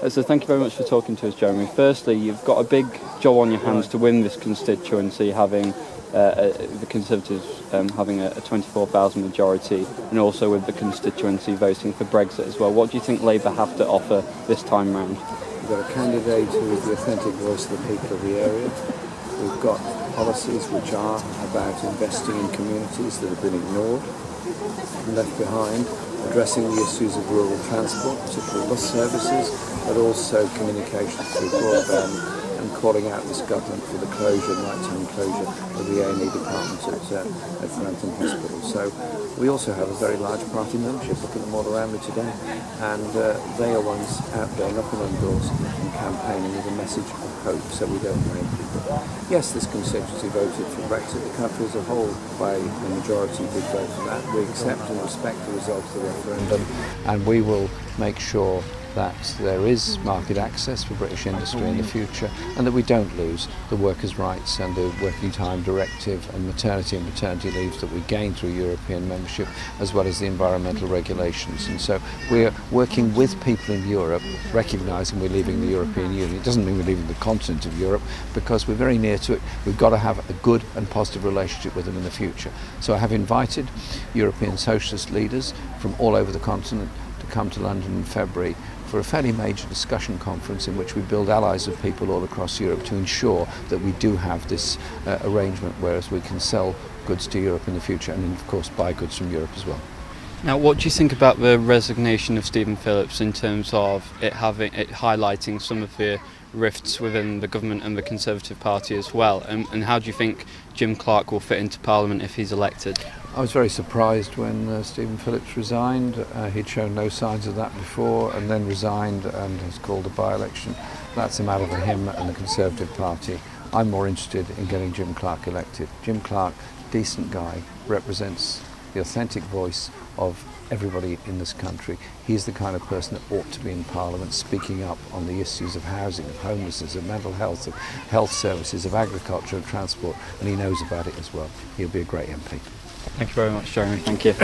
So thank you very much for talking to us, Jeremy. Firstly, you've got a big job on your hands to win this constituency, having the Conservatives having a 24,000 majority, and also with the constituency voting for Brexit as well. What do you think Labour have to offer this time round? We've got a candidate who is the authentic voice of the people of the area. We've got policies which are about investing in communities that have been ignored and left behind, addressing the issues of rural transport, particularly bus services, but also communications through broadband, and calling out this government for the closure, nighttime closure of the A&E department at Grantham Hospital. So we also have a very large party membership. Look at them all around me today, and they are ones out there knocking on doors and campaigning with a message of hope, so we don't blame people. Yes, this constituency voted for Brexit. The country as a whole, by the majority, did vote for that. We accept and respect the result of the referendum, and we will make sure that there is market access for British industry in the future, and that we don't lose the workers' rights and the working time directive and maternity leaves that we gained through European membership, as well as the environmental regulations. And so we're working with people in Europe, recognising we're leaving the European Union. It doesn't mean we're leaving the continent of Europe, because we're very near to it. We've got to have a good and positive relationship with them in the future. So I have invited European socialist leaders from all over the continent to come to London in February for a fairly major discussion conference in which we build allies of people all across Europe to ensure that we do have this arrangement, whereas we can sell goods to Europe in the future and of course buy goods from Europe as well. Now, what do you think about the resignation of Stephen Phillips in terms of it highlighting some of the rifts within the government and the Conservative Party as well? And how do you think Jim Clark will fit into Parliament if he's elected? I was very surprised when Stephen Phillips resigned. He'd shown no signs of that before, and then resigned and has called a by-election. That's a matter for him and the Conservative Party. I'm more interested in getting Jim Clark elected. Jim Clark, decent guy, represents the authentic voice of everybody in this country. He's the kind of person that ought to be in Parliament, speaking up on the issues of housing, of homelessness, of mental health, of health services, of agriculture, of transport, and he knows about it as well. He'll be a great MP. Thank you very much, Jeremy. Thank you.